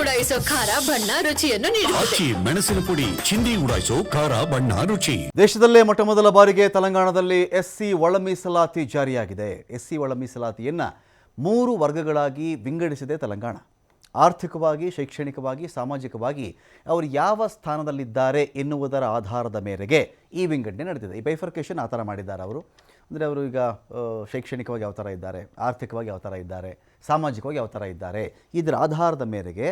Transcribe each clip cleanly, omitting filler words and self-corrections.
ಉಡಾಯಿಸೋ ಖಾರ ಬಣ್ಣ ರುಚಿಯನ್ನು ನೀಡುತ್ತದೆ. ಮೆಣಸಿನ ಪುಡಿ ಚಿಂದಿ ಉಡಾಯಿಸೋ ಖಾರ ಬಣ್ಣ ರುಚಿ. ದೇಶದಲ್ಲೇ ಮೊಟ್ಟಮೊದಲ ಬಾರಿಗೆ ತೆಲಂಗಾಣದಲ್ಲಿ ಎಸ್ಸಿ ಒಳ ಮೀಸಲಾತಿ ಜಾರಿಯಾಗಿದೆ. ಎಸ್ಸಿ ಒಳ ಮೀಸಲಾತಿಯನ್ನ 3 ವರ್ಗಗಳಾಗಿ ವಿಂಗಡಿಸಿದೆ ತೆಲಂಗಾಣ. ಆರ್ಥಿಕವಾಗಿ, ಶೈಕ್ಷಣಿಕವಾಗಿ, ಸಾಮಾಜಿಕವಾಗಿ ಅವರು ಯಾವ ಸ್ಥಾನದಲ್ಲಿದ್ದಾರೆ ಎನ್ನುವುದರ ಆಧಾರದ ಮೇರೆಗೆ ಈ ವಿಂಗಡಣೆ ನಡೆದಿದೆ. ಈ ಬೈಫರ್ಕೇಷನ್ ಆ ಥರ ಮಾಡಿದ್ದಾರೆ ಅವರು. ಅಂದರೆ ಅವರು ಈಗ ಶೈಕ್ಷಣಿಕವಾಗಿ ಯಾವ ಥರ ಇದ್ದಾರೆ, ಆರ್ಥಿಕವಾಗಿ ಯಾವ ಥರ ಇದ್ದಾರೆ, ಸಾಮಾಜಿಕವಾಗಿ ಯಾವ ಥರ ಇದ್ದಾರೆ, ಇದರ ಆಧಾರದ ಮೇರೆಗೆ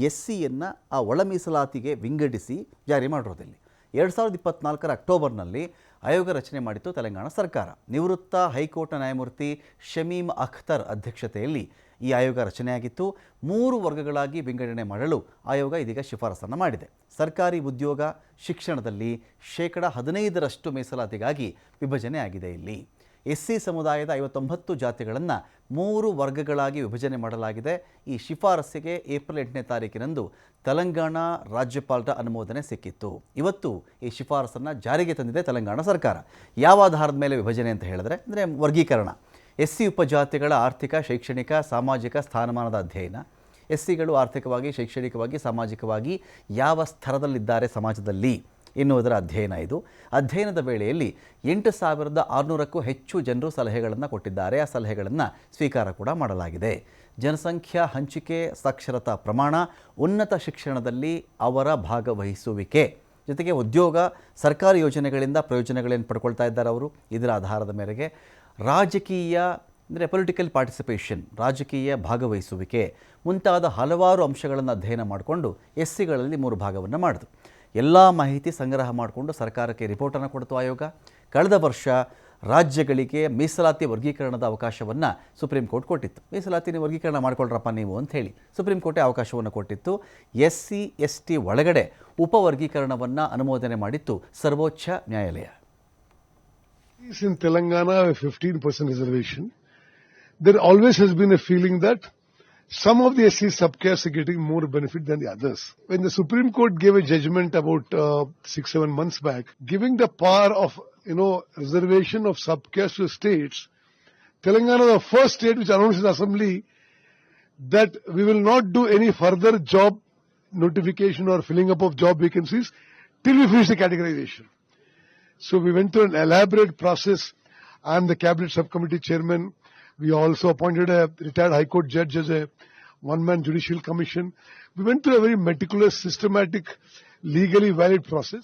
ಎಸ್ಸಿಯನ್ನು ಆ ಒಳ ಮೀಸಲಾತಿಗೆ ವಿಂಗಡಿಸಿ ಜಾರಿ ಮಾಡಿರೋದಿಲ್ಲ. 2024 ಅಕ್ಟೋಬರ್ನಲ್ಲಿ ಆಯೋಗ ರಚನೆ ಮಾಡಿತ್ತು ತೆಲಂಗಾಣ ಸರ್ಕಾರ. ನಿವೃತ್ತ ಹೈಕೋರ್ಟ್ ನ್ಯಾಯಮೂರ್ತಿ ಶಮೀಮ್ ಅಖ್ತರ್ ಅಧ್ಯಕ್ಷತೆಯಲ್ಲಿ ಈ ಆಯೋಗ ರಚನೆಯಾಗಿತ್ತು. 3 ವರ್ಗಗಳಾಗಿ ವಿಂಗಡಣೆ ಮಾಡಲು ಆಯೋಗ ಇದೀಗ ಶಿಫಾರಸನ್ನು ಮಾಡಿದೆ. ಸರ್ಕಾರಿ ಉದ್ಯೋಗ, ಶಿಕ್ಷಣದಲ್ಲಿ 15% ಮೀಸಲಾತಿಗಾಗಿ ವಿಭಜನೆ ಆಗಿದೆ. ಇಲ್ಲಿ ಎಸ್ಸಿ ಸಮುದಾಯದ 59 ಜಾತಿಗಳನ್ನು 3 ವರ್ಗಗಳಾಗಿ ವಿಭಜನೆ ಮಾಡಲಾಗಿದೆ. ಈ ಶಿಫಾರಸ್ಸಿಗೆ ಏಪ್ರಿಲ್ 8ನೇ ತಾರೀಕಿನಂದು ತೆಲಂಗಾಣ ರಾಜ್ಯಪಾಲರ ಅನುಮೋದನೆ ಸಿಕ್ಕಿತ್ತು. ಇವತ್ತು ಈ ಶಿಫಾರಸನ್ನು ಜಾರಿಗೆ ತಂದಿದೆ ತೆಲಂಗಾಣ ಸರ್ಕಾರ. ಯಾವ ಆಧಾರದ ಮೇಲೆ ವಿಭಜನೆ ಅಂತ ಹೇಳಿದ್ರೆ, ಅಂದರೆ ವರ್ಗೀಕರಣ, ಎಸ್ಸಿ ಉಪಜಾತಿಗಳ ಆರ್ಥಿಕ, ಶೈಕ್ಷಣಿಕ, ಸಾಮಾಜಿಕ ಸ್ಥಾನಮಾನದ ಅಧ್ಯಯನ, ಎಸ್ಸಿಗಳು ಆರ್ಥಿಕವಾಗಿ, ಶೈಕ್ಷಣಿಕವಾಗಿ, ಸಾಮಾಜಿಕವಾಗಿ ಯಾವ ಸ್ತರದಲ್ಲಿದ್ದಾರೆ ಸಮಾಜದಲ್ಲಿ ಎನ್ನುವುದರ ಅಧ್ಯಯನ. ಇದು ಅಧ್ಯಯನದ ವೇಳೆಯಲ್ಲಿ 8,600ಕ್ಕೂ ಹೆಚ್ಚು ಜನರು ಸಲಹೆಗಳನ್ನು ಕೊಟ್ಟಿದ್ದಾರೆ. ಆ ಸಲಹೆಗಳನ್ನು ಸ್ವೀಕಾರ ಕೂಡ ಮಾಡಲಾಗಿದೆ. ಜನಸಂಖ್ಯಾ ಹಂಚಿಕೆ, ಸಾಕ್ಷರತಾ ಪ್ರಮಾಣ, ಉನ್ನತ ಶಿಕ್ಷಣದಲ್ಲಿ ಅವರ ಭಾಗವಹಿಸುವಿಕೆ, ಜೊತೆಗೆ ಉದ್ಯೋಗ, ಸರ್ಕಾರಿ ಯೋಜನೆಗಳಿಂದ ಪ್ರಯೋಜನಗಳೇನು ಪಡ್ಕೊಳ್ತಾ ಇದ್ದಾರೆ ಅವರು, ಇದರ ಆಧಾರದ ಮೇರೆಗೆ ರಾಜಕೀಯ, ಅಂದರೆ ಪೊಲಿಟಿಕಲ್ ಪಾರ್ಟಿಸಿಪೇಷನ್, ರಾಜಕೀಯ ಭಾಗವಹಿಸುವಿಕೆ ಮುಂತಾದ ಹಲವಾರು ಅಂಶಗಳನ್ನು ಅಧ್ಯಯನ ಮಾಡಿಕೊಂಡು ಎಸ್ಸಿಗಳಲ್ಲಿ 3 ಭಾಗವನ್ನು ಮಾಡಿತು. ಎಲ್ಲ ಮಾಹಿತಿ ಸಂಗ್ರಹ ಮಾಡಿಕೊಂಡು ಸರ್ಕಾರಕ್ಕೆ ರಿಪೋರ್ಟನ್ನು ಕೊಡ್ತು ಆಯೋಗ. ಕಳೆದ ವರ್ಷ ರಾಜ್ಯಗಳಿಗೆ ಮೀಸಲಾತಿ ವರ್ಗೀಕರಣದ ಅವಕಾಶವನ್ನು ಸುಪ್ರೀಂ ಕೋರ್ಟ್ ಕೊಟ್ಟಿತ್ತು. ಮೀಸಲಾತಿ ವರ್ಗೀಕರಣ ಮಾಡಿಕೊಳ್ಳ್ರಪ್ಪ ನೀವು ಅಂತ ಹೇಳಿ ಸುಪ್ರೀಂ ಕೋರ್ಟೇ ಅವಕಾಶವನ್ನು ಕೊಟ್ಟಿತ್ತು. ಎಸ್ಸಿ ಎಸ್ಟಿ ಒಳಗಡೆ ಉಪವರ್ಗೀಕರಣವನ್ನು ಅನುಮೋದನೆ ಮಾಡಿತ್ತು ಸರ್ವೋಚ್ಚ ನ್ಯಾಯಾಲಯ. In Telangana, a 15% reservation. There always has been a feeling that some of the SC subcastes are getting more benefit than the others. When the Supreme Court gave a judgment about 6-7 months back, giving the power of reservation of subcaste to states, Telangana is the first state which announced in the assembly that we will not do any further job notification or filling up of job vacancies till we finish the categorization. So we went through an elaborate process. I am the cabinet subcommittee chairman. We also appointed a retired High Court judge as a one-man judicial commission. We went through a very meticulous, systematic, legally valid process.